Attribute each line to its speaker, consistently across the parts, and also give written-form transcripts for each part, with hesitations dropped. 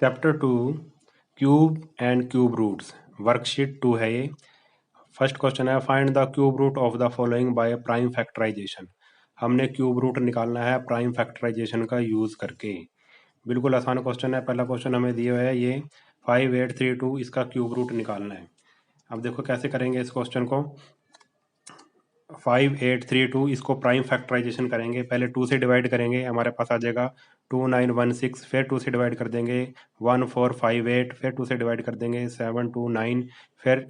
Speaker 1: Chapter 2 cube and cube roots, worksheet 2 है ये। First question है find the cube root of the following by prime factorisation. हमने cube root निकालना है prime factorisation का use करके। बिल्कुल आसान क्वेश्चन है। पहला क्वेश्चन हमें दिया है ये 5832, इसका क्यूब रूट निकालना है। अब देखो कैसे करेंगे इस क्वेश्चन को। 5832 इसको प्राइम फैक्टराइजेशन करेंगे। पहले 2 से डिवाइड करेंगे, हमारे पास आ जाएगा 2916, फिर 2 से डिवाइड कर देंगे 1458, फिर 2 से डिवाइड कर देंगे 729, फिर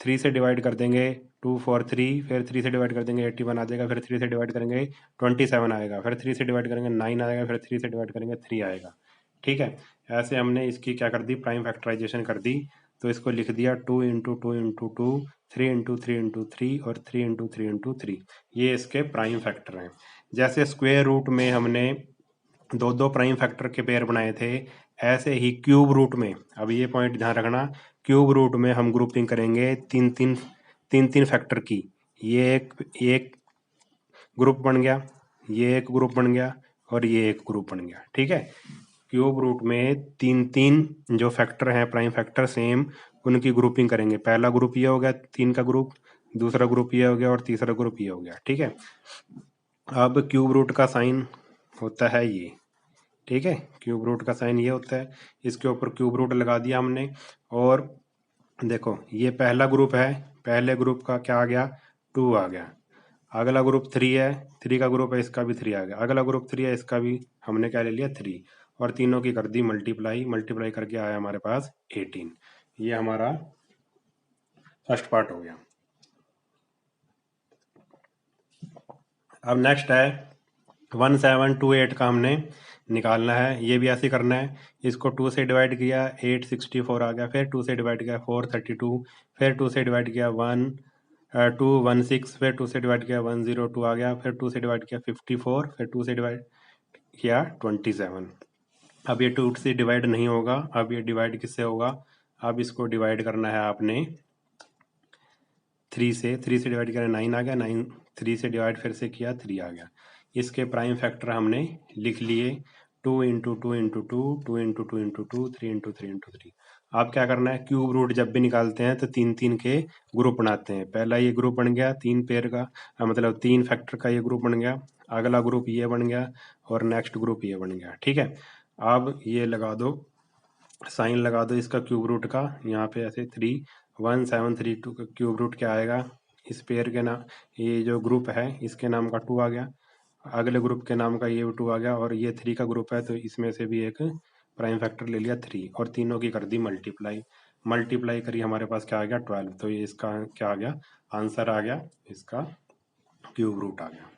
Speaker 1: 3 से डिवाइड कर देंगे 243, फिर 3 से डिवाइड कर देंगे 81 आ जाएगा, फिर 3 से डिवाइड करेंगे 27 आएगा, फिर 3 से डिवाइड करेंगे 9 आएगा, फिर 3 से डिवाइड करेंगे 3 आएगा। ठीक है, ऐसे हमने इसकी क्या कर दी, प्राइम फैक्टराइजेशन कर दी। तो इसको लिख दिया 2 इंटू 2 इंटू 2, 3 इंटू 3 इंटू 3 और 3 इंटू 3 इंटू 3। ये इसके प्राइम फैक्टर हैं। जैसे स्क्वायर रूट में हमने दो दो प्राइम फैक्टर के पेयर बनाए थे, ऐसे ही क्यूब रूट में, अब ये पॉइंट ध्यान रखना, क्यूब रूट में हम ग्रुपिंग करेंगे तीन तीन फैक्टर की। ये एक ग्रुप बन गया, ये एक ग्रुप बन गया और ये एक ग्रुप बन गया। ठीक है, क्यूब रूट में तीन तीन जो फैक्टर हैं प्राइम फैक्टर सेम, उनकी ग्रुपिंग करेंगे। पहला ग्रुप ये हो गया 3 का ग्रुप, दूसरा ग्रुप ये हो गया और तीसरा ग्रुप ये हो गया। ठीक है, अब क्यूब रूट का साइन होता है ये। ठीक है, क्यूब रूट का साइन ये होता है। इसके ऊपर क्यूब रूट लगा दिया हमने। और देखो ये पहला ग्रुप है, पहले ग्रुप का क्या आ गया, 2 आ गया। अगला ग्रुप 3 है, 3 का ग्रुप है, इसका भी 3 आ गया। अगला ग्रुप 3 है, इसका भी हमने क्या ले लिया, 3। और तीनों की कर दी मल्टीप्लाई, मल्टीप्लाई करके आया हमारे पास 18। ये हमारा फर्स्ट पार्ट हो गया। अब नेक्स्ट है 1728 का हमने निकालना है। ये भी ऐसे करना है। इसको 2 से डिवाइड किया 864 आ गया, फिर 2 से डिवाइड किया 432, फिर 2 से डिवाइड किया 216, फिर 2 से डिवाइड किया 102 आ गया, फिर 2 से डिवाइड किया 54, फिर 2 से डिवाइड किया 27। अब ये 2 से डिवाइड नहीं होगा, अब ये डिवाइड किससे होगा, अब इसको डिवाइड करना है आपने 3 से। 3 से डिवाइड किया 9 आ गया, 9 3 से डिवाइड फिर से किया 3 आ गया। इसके प्राइम फैक्टर हमने लिख लिए 2 into 2 into 2, 2 into 2 into 2, 3 into 3 into 3। आप क्या करना है, क्यूब रूट जब भी निकालते हैं तो 3 के ग्रुप बनाते हैं। पहला ये ग्रुप बन गया 3 पेयर का, मतलब 3 फैक्टर का ये ग्रुप बन गया। अगला ग्रुप ये बन गया और नेक्स्ट ग्रुप ये बन गया। ठीक है, अब ये लगा दो, साइन लगा दो इसका क्यूब रूट का। यहाँ पे ऐसे 31732 का क्यूब रूट क्या आएगा, इस पेयर के नाम, ये जो ग्रुप है इसके नाम का 2 आ गया, अगले ग्रुप के नाम का ये 2 आ गया, और ये 3 का ग्रुप है तो इसमें से भी एक प्राइम फैक्टर ले लिया 3, और तीनों की कर दी मल्टीप्लाई। मल्टीप्लाई करी, हमारे पास क्या आ गया 12। तो ये इसका क्या आ गया, आंसर आ गया, इसका क्यूब रूट आ गया।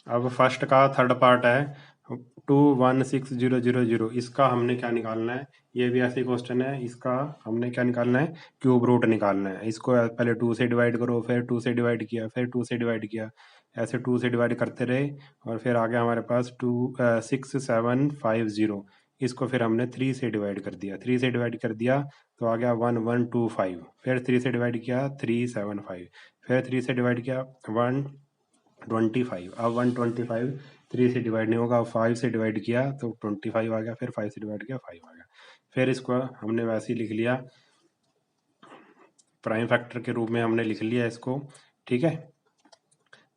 Speaker 1: अब फर्स्ट का थर्ड पार्ट है 216000, इसका हमने क्या निकालना है। ये भी ऐसे क्वेश्चन है, इसका हमने क्या निकालना है, क्यूब रूट निकालना है। इसको पहले 2 से डिवाइड करो, फिर 2 से डिवाइड किया, फिर 2 से डिवाइड किया, ऐसे 2 से डिवाइड करते रहे, और फिर आ गया हमारे पास 6750। इसको फिर हमने 3 से डिवाइड कर दिया, 3 से डिवाइड कर दिया तो आ गया 1125, फिर 3 से डिवाइड किया 375, फिर 3 से डिवाइड किया 125। अब 125 3 से डिवाइड नहीं होगा, 5 से डिवाइड किया तो 25 आ गया, फिर 5 से डिवाइड किया 5 आ गया। फिर इसको हमने वैसे ही लिख लिया, प्राइम फैक्टर के रूप में हमने लिख लिया इसको। ठीक है,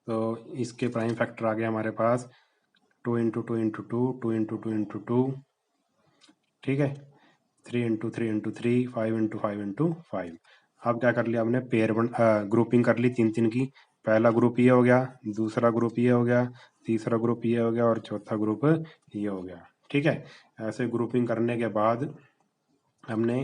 Speaker 1: तो इसके प्राइम फैक्टर आ गया हमारे पास 2 इंटू 2 इंटू 2, 2 इंटू 2 इंटू 2। ठीक है, 3 इंटू 3 इंटू 3, 5 इंटू 5 इंटू 5। अब क्या कर लिया हमने, पेयर ग्रुपिंग कर ली 3 की। पहला ग्रुप ये हो गया, दूसरा ग्रुप ये हो गया, तीसरा ग्रुप ये हो गया और चौथा ग्रुप ये हो गया। ठीक है, ऐसे ग्रुपिंग करने के बाद हमने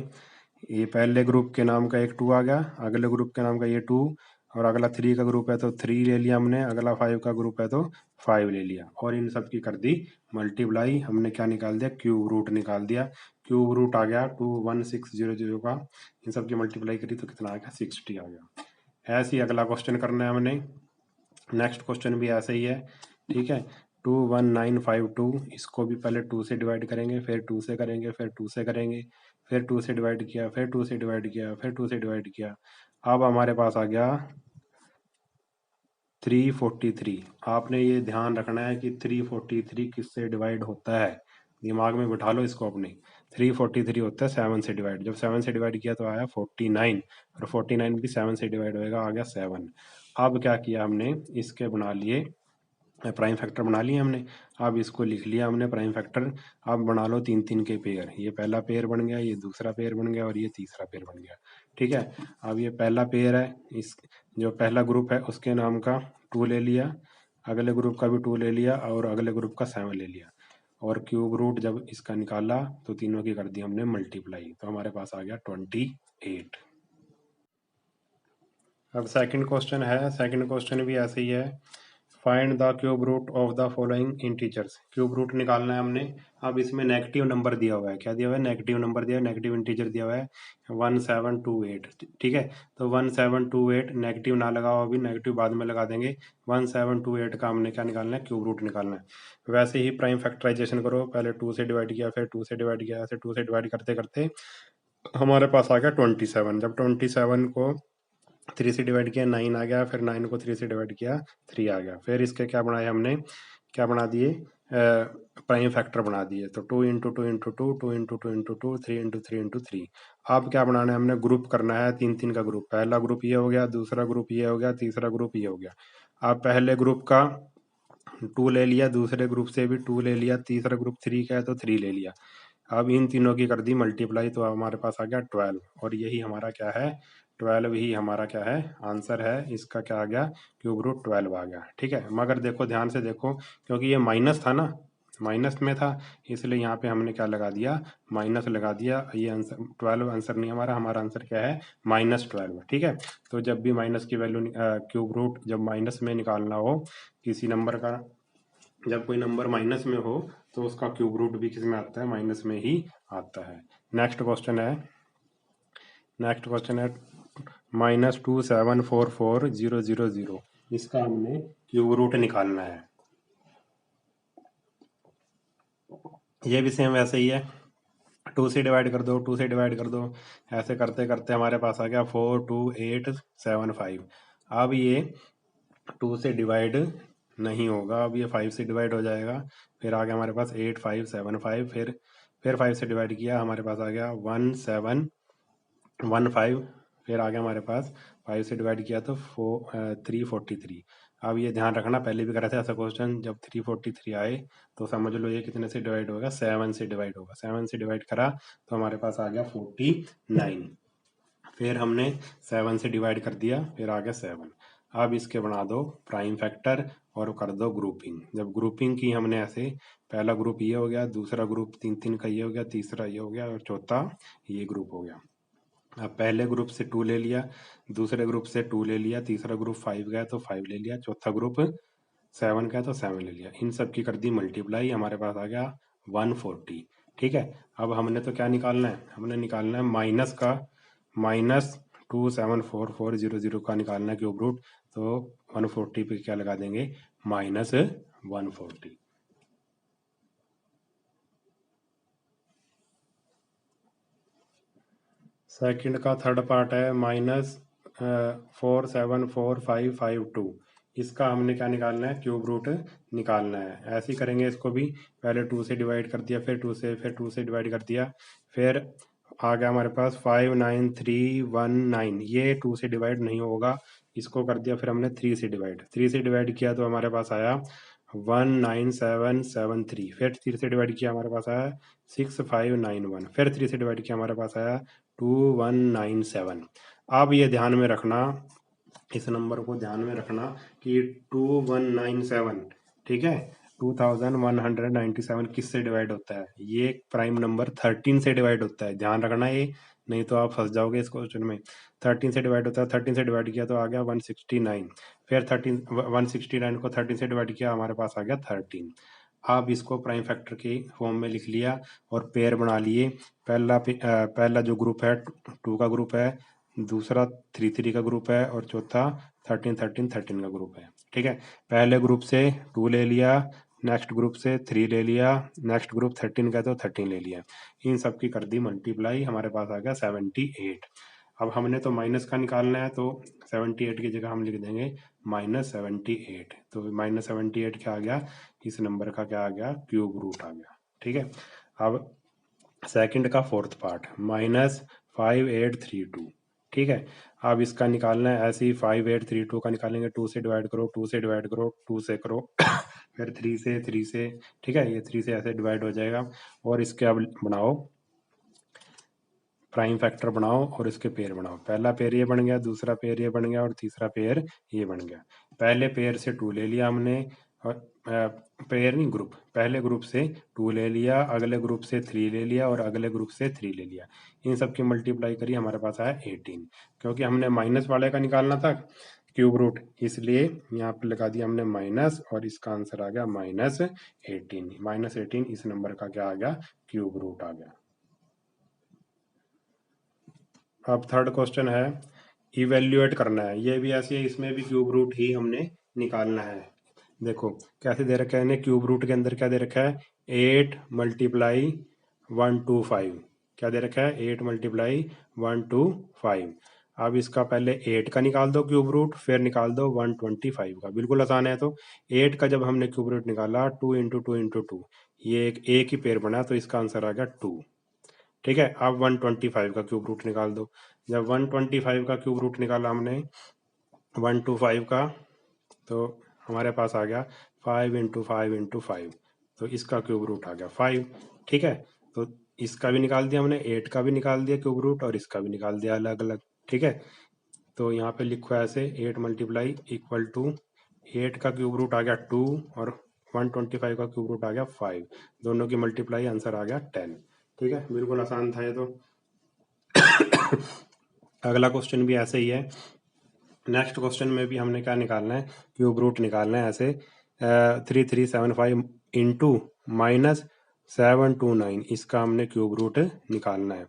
Speaker 1: ये पहले ग्रुप के नाम का एक 2 आ गया, अगले ग्रुप के नाम का ये 2, और अगला 3 का ग्रुप है तो 3 ले लिया हमने, अगला 5 का ग्रुप है तो 5 ले लिया, और इन सब की कर दी मल्टीप्लाई। हमने क्या निकाल दिया, क्यूब रूट निकाल दिया। क्यूब रूट आ गया 21600 का, इन सब की मल्टीप्लाई करी तो कितना आ गया, 60 आ गया। ऐसे ही अगला क्वेश्चन करना है हमने। नेक्स्ट क्वेश्चन भी ऐसा ही है। ठीक है, 21952, इसको भी पहले 2 से डिवाइड करेंगे, फिर 2 से करेंगे, फिर 2 से करेंगे, फिर 2 से डिवाइड किया, फिर 2 से डिवाइड किया, फिर 2 से डिवाइड किया। अब हमारे पास आ गया 343। आपने ये ध्यान रखना है कि 343 किससे डिवाइड होता है, दिमाग में बिठा लो इसको अपने। 343 होता है 7 से डिवाइड, जब 7 से डिवाइड किया तो आया 49, और 49 भी 7 से डिवाइड होएगा, आ गया 7। अब क्या किया हमने, इसके बना लिए प्राइम फैक्टर बना लिए हमने। अब इसको लिख लिया हमने प्राइम फैक्टर। अब बना लो 3 3 के पेयर, ये पहला पेयर बन गया, ये दूसरा पेयर बन गया, और ये तीसरा पेयर बन गया। ठीक है, अब ये पहला पेयर है, इस जो पहला ग्रुप है उसके नाम का 2 ले लिया, अगले ग्रुप का भी 2 ले लिया, और अगले ग्रुप का 7 ले लिया, और क्यूब रूट जब इसका निकाला तो तीनों की कर दी हमने मल्टीप्लाई, तो हमारे पास आ गया 28। अब सेकंड क्वेश्चन है, सेकंड क्वेश्चन भी ऐसे ही है। Find the cube root of the following integers, cube root निकालना है हमने। अब इसमें नेगेटिव नंबर दिया हुआ है, क्या दिया हुआ है, नेगेटिव नंबर दिया है, नेगेटिव इंटीजर दिया हुआ है 1728। ठीक है, तो 1728 नेगेटिव ना लगाओ, अभी नेगेटिव बाद में लगा देंगे। 1728 का हमने क्या निकालना है, क्यूब रूट निकालना है। वैसे ही प्राइम फैक्टराइजेशन करो, पहले 2 से डिवाइड किया, फिर 2 से डिवाइड किया, ऐसे 2 से डिवाइड करते करते हमारे पास आ गया 27। जब 27 को 3 से डिवाइड किया 9 आ गया, फिर 9 को 3 से डिवाइड किया 3 आ गया। फिर इसके क्या बनाए हमने, क्या बना दिए, प्राइम फैक्टर बना दिए। तो 2 into 2 into 2, 2 into 2 into 2, 3 into 3 into 3। अब क्या बनाना है हमने, ग्रुप करना है 3 3 का ग्रुप। पहला ग्रुप ये हो गया, दूसरा ग्रुप ये हो गया, तीसरा ग्रुप ये हो गया। अब पहले ग्रुप का 2 ले लिया, दूसरे ग्रुप से भी 2 ले लिया, तीसरा ग्रुप 3 का है तो 3 ले लिया। अब इन तीनों की कर दी मल्टीप्लाई, तो हमारे पास आ गया 12, और यही हमारा क्या है, 12 ही हमारा क्या है, आंसर है। इसका क्या आ गया, क्यूब रूट 12 आ गया। ठीक है, मगर देखो ध्यान से देखो, क्योंकि ये माइनस था ना, माइनस में था, इसलिए यहाँ पे हमने क्या लगा दिया, माइनस लगा दिया। ये आंसर 12 आंसर नहीं हमारा, हमारा आंसर क्या है, -12। ठीक है, तो जब भी माइनस की वैल्यू, क्यूब रूट जब माइनस में निकालना हो किसी नंबर का, जब कोई नंबर माइनस में हो तो उसका क्यूब रूट भी किस में आता है, माइनस में ही आता है। नेक्स्ट क्वेश्चन है, नेक्स्ट क्वेश्चन है -2744000। इसका हमने क्यूब रूट निकालना है। ये भी सेम वैसे ही है, 2 से डिवाइड कर दो, 2 से डिवाइड कर दो, ऐसे करते करते हमारे पास आ गया 42875। अब ये 2 से डिवाइड नहीं होगा, अब ये 5 से डिवाइड हो जाएगा। फिर आ गया हमारे पास 8575, फिर 5 से डिवाइड किया, हमारे पास आ गया 1715। फिर आ गया हमारे पास 5 से डिवाइड किया तो 343। अब ये ध्यान रखना, पहले भी करा था ऐसा क्वेश्चन, जब 343 आए तो समझ लो ये कितने से डिवाइड होगा, 7 से डिवाइड होगा। 7 से डिवाइड करा तो हमारे पास आ गया 49। फिर हमने 7 से डिवाइड कर दिया, फिर आ गया 7। अब इसके बना दो प्राइम फैक्टर और कर दो ग्रुपिंग। जब ग्रुपिंग की हमने ऐसे, पहला ग्रुप ये हो गया, दूसरा ग्रुप 3 3 का ये हो गया, तीसरा ये हो गया, और चौथा ये ग्रुप हो गया। अब पहले ग्रुप से 2 ले लिया, दूसरे ग्रुप से 2 ले लिया, तीसरा ग्रुप 5 का है तो 5 ले लिया, चौथा ग्रुप 7 का है तो 7 ले लिया। इन सब की कर दी मल्टीप्लाई, हमारे पास आ गया 140। ठीक है, अब हमने तो क्या निकालना है, हमने निकालना है माइनस का, -2744000 का निकालना है क्यूब रूट। तो 140 पे क्या लगा देंगे, -140। सेकंड का थर्ड पार्ट है -474552। इसका हमने क्या निकालना है, क्यूब रूट निकालना है। ऐसे ही करेंगे इसको भी, पहले 2 से डिवाइड कर दिया, फिर 2 से, फिर 2 से डिवाइड कर दिया, फिर आ गया हमारे पास 59319। ये 2 से डिवाइड नहीं होगा, इसको कर दिया, फिर हमने 3 से डिवाइड, 3 से डिवाइड किया तो हमारे पास आया 19773। फिर 3 से डिवाइड किया, हमारे पास आया 6591। फिर 3 से डिवाइड किया, हमारे पास आया 2197। अब ये ध्यान में रखना, इस नंबर को ध्यान में रखना कि 2197, ठीक है, 2197 किससे डिवाइड होता है, ये प्राइम नंबर 13 से डिवाइड होता है, ध्यान रखना ये, नहीं तो आप फंस जाओगे इस क्वेश्चन में। 13 से डिवाइड होता है, 13 से डिवाइड किया तो आ गया 169। फिर 169 को 13 से डिवाइड किया, हमारे पास आ गया 13। अब इसको प्राइम फैक्टर के फॉर्म में लिख लिया और पेयर बना लिए। पहला जो ग्रुप है 2 का ग्रुप है, दूसरा 3 3 का ग्रुप है, और चौथा 13 13 13 का ग्रुप है। ठीक है, पहले ग्रुप से 2 ले लिया, नेक्स्ट ग्रुप से 3 ले लिया, नेक्स्ट ग्रुप 13 का तो 13 ले लिया। इन सब की कर दी मल्टीप्लाई, हमारे पास आ गया 78। अब हमने तो माइनस का निकालना है, तो 78 की जगह हम लिख देंगे -78। तो -78 क्या आ गया, इस नंबर का क्या आ गया, क्यूब रूट आ गया। ठीक है, अब सेकंड का फोर्थ पार्ट -5832। ठीक है, अब इसका निकालना है ऐसे ही 5832 का निकालेंगे, 2 से डिवाइड करो, 2 से डिवाइड करो, 2 से करो फिर 3 से, 3 से। ठीक है, ये 3 से ऐसे डिवाइड हो जाएगा। और इसके अब बनाओ प्राइम फैक्टर बनाओ और इसके पेयर बनाओ। पहला पेयर ये बन गया, दूसरा पेयर ये बन गया और तीसरा पेयर ये बन गया। पहले पेयर से 2 ले लिया हमने, और पेयर नहीं, ग्रुप, पहले ग्रुप से 2 ले लिया, अगले ग्रुप से 3 ले लिया और अगले ग्रुप से 3 ले लिया। इन सब की मल्टीप्लाई करी, हमारे पास आया 18। क्योंकि हमने माइनस वाले का निकालना था क्यूब रूट, इसलिए यहाँ पे लगा दिया हमने माइनस, और इसका आंसर आ गया -18। -18 इस नंबर का क्या आ गया, क्यूब रूट आ गया। अब थर्ड क्वेश्चन है, इवेल्युएट करना है। ये भी ऐसे है, इसमें भी क्यूब रूट ही हमने निकालना है। देखो कैसे दे रखा है इन्हें, क्यूब रूट के अंदर क्या दे रखा है, 8 मल्टीप्लाई 125। क्या दे रखा है, 8 मल्टीप्लाई 125। अब इसका पहले 8 का निकाल दो क्यूब रूट, फिर निकाल दो 125 का। बिल्कुल आसान है। तो 8 का जब हमने क्यूब रूट निकाला, 2 इंटू 2 इंटू 2, ये एक ही पेयर बना, तो इसका आंसर आ गया 2। ठीक है, अब 125 का क्यूब रूट निकाल दो। जब 125 का क्यूब रूट निकाला हमने 125 का, तो हमारे पास आ गया 5 इंटू 5 इंटू 5। तो इसका क्यूब रूट आ गया 5। ठीक है, तो इसका भी निकाल दिया हमने, 8 का भी निकाल दिया क्यूब रूट, और इसका भी निकाल दिया अलग अलग। ठीक है, तो यहाँ पे लिखो ऐसे, 8 मल्टीप्लाई इक्वल टू 8 का क्यूब रूट आ गया 2, और 125 का क्यूब रूट आ गया 5। दोनों की मल्टीप्लाई, आंसर आ गया 10। ठीक है, बिल्कुल आसान था ये तो। अगला क्वेश्चन भी ऐसे ही है। नेक्स्ट क्वेश्चन में भी हमने क्या निकालना है, क्यूब रूट निकालना है ऐसे 3375 इंटू -729, इसका हमने क्यूब रूट निकालना है।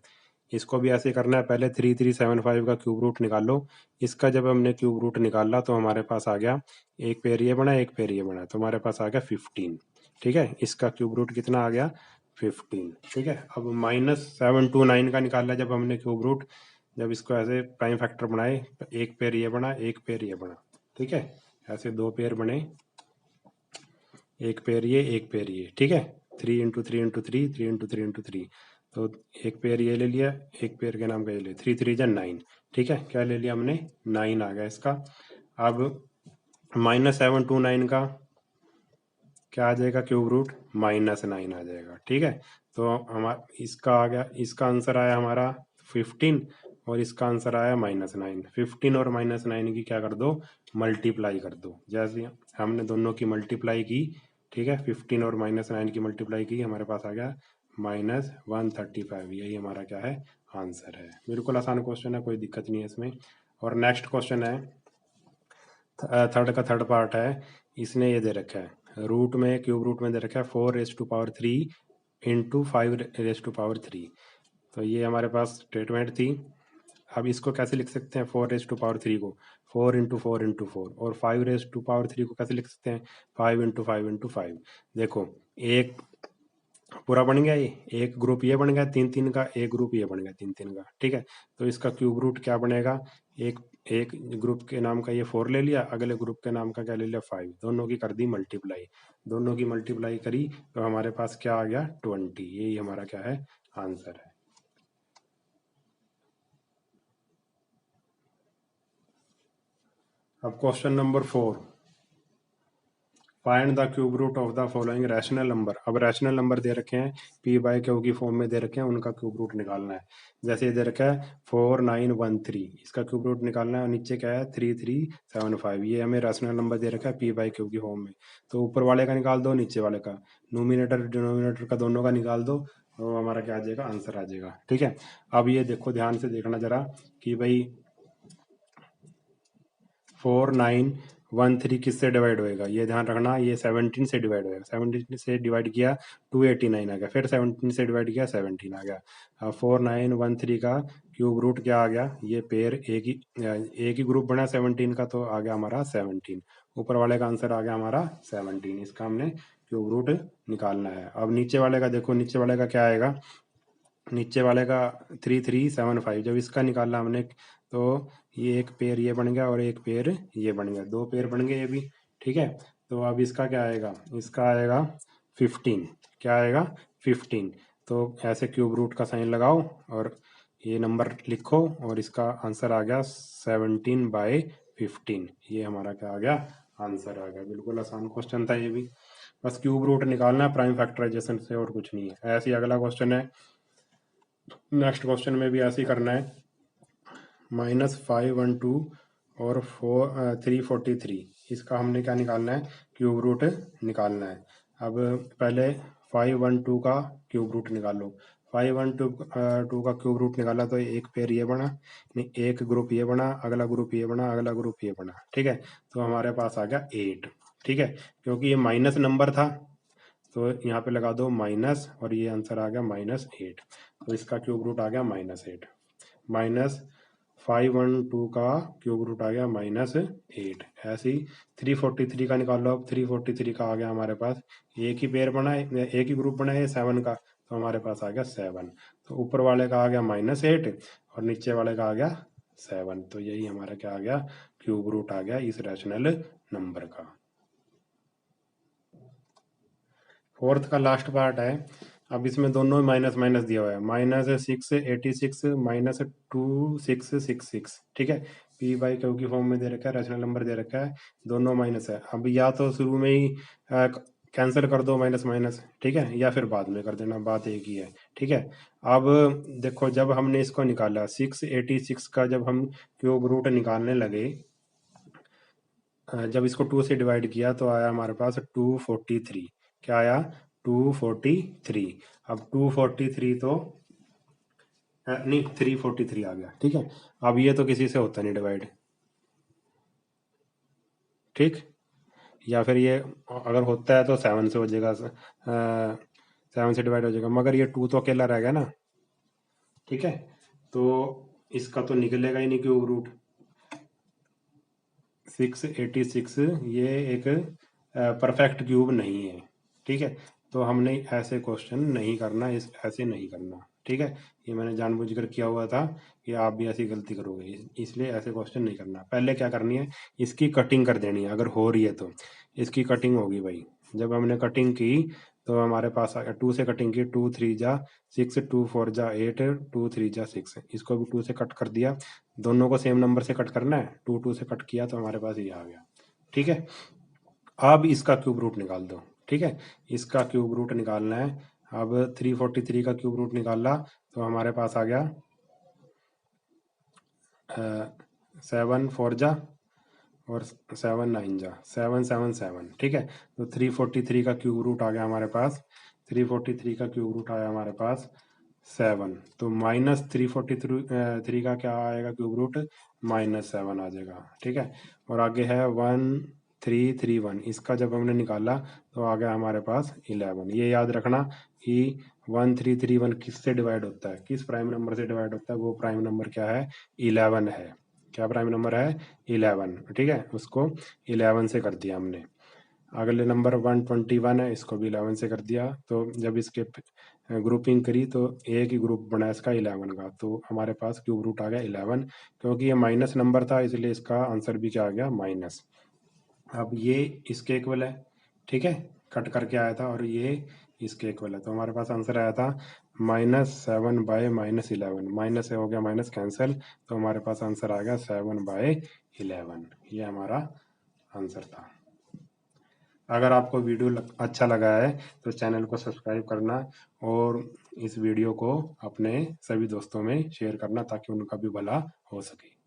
Speaker 1: इसको भी ऐसे करना है, पहले 3375 का क्यूब रूट निकालो। इसका जब हमने क्यूब रूट निकाला तो हमारे पास आ गया, एक पेयर ये बना, एक पेयर ये बना, तो हमारे पास आ गया 15। ठीक है, इसका क्यूब रूट कितना आ गया, 15। ठीक है, अब -729 का निकाला जब हमने क्यूब रूट, जब इसको ऐसे प्राइम फैक्टर बनाए, एक पेयर ये बना, एक पेयर ये बना। ठीक है, ऐसे दो पेयर बने, एक पेयर ये, एक पेयर ये। ठीक है, 3 इंटू 3 इंटू 3, 3 इंटू 3 इंटू 3। तो एक पेयर ये ले लिया, एक पेयर के नाम का ये ले, 3 3 जा 9। ठीक है, क्या ले लिया हमने, 9 आ गया इसका। अब -729 का क्या आ जाएगा, क्यूब रूट -9 आ जाएगा। ठीक है, तो हमारा इसका आ गया, इसका आंसर आया हमारा 15, और इसका आंसर आया -9। 15 और -9 की क्या कर दो, मल्टीप्लाई कर दो। जैसे हमने दोनों की मल्टीप्लाई की, ठीक है, 15 और -9 की मल्टीप्लाई की, हमारे पास आ गया -135। यही हमारा क्या है, आंसर है। बिल्कुल आसान क्वेश्चन है, कोई दिक्कत नहीं है इसमें। और नेक्स्ट क्वेश्चन है, थर्ड का थर्ड पार्ट है। इसने ये दे रखा है, रूट में, क्यूब रूट में दे रखा है 4⁻³ इंटू 5⁻3। तो ये हमारे पास स्टेटमेंट थी। अब इसको कैसे लिख सकते हैं, 4⁻³ को 4 इंटू 4 इंटू 4, और 5⁻³ को कैसे लिख सकते हैं, 5 इंटू 5 इंटू 5। देखो एक पूरा बन गया, ये एक ग्रुप ये बन गया 3 3 का, एक ग्रुप ये बन गया 3 3 का। ठीक है, तो इसका क्यूब रूट क्या बनेगा, एक एक ग्रुप के नाम का ये 4 ले लिया, अगले ग्रुप के नाम का क्या ले लिया, 5। दोनों की कर दी मल्टीप्लाई, दोनों की मल्टीप्लाई करी, तो हमारे पास क्या आ गया, 20। यही हमारा क्या है, आंसर है। अब question number 4, find the cube root of the following rational number. अब रैशनल नंबर दे रखे हैं, पी बाई क्यू की फॉर्म में दे रखे हैं, उनका क्यूब रूट निकालना है। जैसे ये दे रखा है 4913, इसका क्यूब रूट निकालना है, और नीचे क्या है 3375। ये हमें रैशनल नंबर दे रखा है पी बाई क्यू की फॉर्म में। तो ऊपर वाले का निकाल दो, नीचे वाले का, नोमिनेटर डिनोमिनेटर का दोनों का निकाल दो, तो हमारा क्या आ जाएगा, आंसर आ जाएगा। ठीक है, अब ये देखो ध्यान से देखना जरा कि भाई 4913 किससे डिवाइड होएगा, ये ध्यान रखना, ये 17 से डिवाइड होएगा। 17 से डिवाइड किया 289 आ गया, फिर 17 से डिवाइड किया 17 आ गया। अब 4913 का क्यूब रूट क्या आ गया, ये पेयर एक ही ग्रुप बना 17 का, तो आ गया हमारा 17। ऊपर वाले का आंसर आ गया हमारा 17, इसका हमने क्यूब रूट निकालना है। अब नीचे वाले का देखो, नीचे वाले का क्या आएगा, नीचे वाले का 3375। जब इसका निकाला हमने तो ये एक पेयर ये बन गया और एक पेयर ये बन गया, 2 पेयर बन गए ये भी। ठीक है, तो अब इसका क्या आएगा, इसका आएगा 15। क्या आएगा 15। तो ऐसे क्यूब रूट का साइन लगाओ और ये नंबर लिखो और इसका आंसर आ गया 17/15। ये हमारा क्या आ गया, आंसर आ गया। बिल्कुल आसान क्वेश्चन था ये भी, बस क्यूब रूट निकालना है प्राइम फैक्टराइजेशन से और कुछ नहीं है। ऐसे ही अगला क्वेश्चन है, नेक्स्ट क्वेश्चन में भी ऐसे ही करना है। -512 और 343, इसका हमने क्या निकालना है, क्यूब रूट निकालना है। अब पहले 512 का क्यूब रूट निकालो। 512 का क्यूब रूट निकाला तो एक पेयर ये बना, नहीं एक ग्रुप ये बना, अगला ग्रुप ये बना, अगला ग्रुप ये बना। ठीक है, तो हमारे पास आ गया 8। ठीक है, क्योंकि ये माइनस नंबर था तो यहाँ पे लगा दो माइनस और ये आंसर आ गया -8। तो इसका क्यूब रूट आ गया -8। -512 का क्यूब रूट आ गया -8। ऐसे ही 343 का निकालो। अब 343 का आ गया हमारे पास, एक ही पेयर बना है, एक ही ग्रुप बना है 7 का, तो हमारे पास आ गया 7। तो ऊपर वाले का आ गया -8 और नीचे वाले का आ गया 7। तो यही हमारा क्या आ गया, क्यूब रूट आ गया इस रैशनल नंबर का। फोर्थ का लास्ट पार्ट है। अब इसमें दोनों माइनस माइनस दिया हुआ है, -686 -2666। ठीक है, पी बाई क्यू की फॉर्म में दे रखा है, रैशनल नंबर दे रखा है, दोनों माइनस है। अब या तो शुरू में ही कैंसिल कर दो माइनस माइनस, ठीक है, या फिर बाद में कर देना, बात एक ही है। ठीक है, अब देखो जब हमने इसको निकाला 686 का, जब हम क्यूब रूट निकालने लगे, जब इसको 2 से डिवाइड किया तो आया हमारे पास 243। क्या आया, 243। अब 243 तो नहीं 343 आ गया। ठीक है, अब ये तो किसी से होता नहीं डिवाइड, ठीक, या फिर ये अगर होता है तो 7 से हो जाएगा, 7 से डिवाइड हो जाएगा, मगर ये 2 तो अकेला रहेगा ना। ठीक है, तो इसका तो निकलेगा ही नहीं क्यूब रूट। 686 ये एक परफेक्ट क्यूब नहीं है। ठीक है, तो हमने ऐसे क्वेश्चन नहीं करना, इस ऐसे नहीं करना। ठीक है, ये मैंने जानबूझकर किया हुआ था कि आप भी ऐसी गलती करोगे, इसलिए ऐसे क्वेश्चन नहीं करना। पहले क्या करनी है, इसकी कटिंग कर देनी है, अगर हो रही है तो इसकी कटिंग होगी भाई। जब हमने कटिंग की तो हमारे पास 2 से कटिंग की, 2 3 जा 6, 2 4 जा 8, 2 3 जा 6, इसको भी 2 से कट कर दिया। दोनों को सेम नंबर से कट करना है, 2 2 से कट किया तो हमारे पास ये आ गया। ठीक है, अब इसका क्यूब रूट निकाल दो। ठीक है, इसका क्यूब रूट निकालना है। अब 343 का क्यूब रूट निकाला तो हमारे पास आ गया 7 4 जा और 7 9 जा 7 7 7। ठीक है, तो 343 का क्यूब रूट आ गया हमारे पास, 343 का क्यूब रूट आया हमारे पास 7। तो -343 का क्या आएगा क्यूब रूट, -7 आ जाएगा। ठीक है, और आगे है 1331, इसका जब हमने निकाला तो आ गया हमारे पास 11। ये याद रखना कि 1331 किससे डिवाइड होता है, किस प्राइम नंबर से डिवाइड होता है, वो प्राइम नंबर क्या है, 11 है। क्या प्राइम नंबर है, 11। ठीक है, उसको 11 से कर दिया हमने। अगले नंबर 121 है, इसको भी 11 से कर दिया। तो जब इसके ग्रुपिंग करी तो एक ही ग्रुप बना इसका 11 का, तो हमारे पास क्यूब रूट आ गया 11। क्योंकि ये माइनस नंबर था इसलिए इसका आंसर भी क्या आ गया, माइनस। अब ये इसके इक्वल है, ठीक है, कट करके आया था, और ये इसके इक्वल है, तो हमारे पास आंसर आया था -7/-11। माइनस से हो गया माइनस कैंसिल, तो हमारे पास आंसर आ गया 7/11। ये हमारा आंसर था। अगर आपको वीडियो अच्छा लगा है तो चैनल को सब्सक्राइब करना और इस वीडियो को अपने सभी दोस्तों में शेयर करना ताकि उनका भी भला हो सके।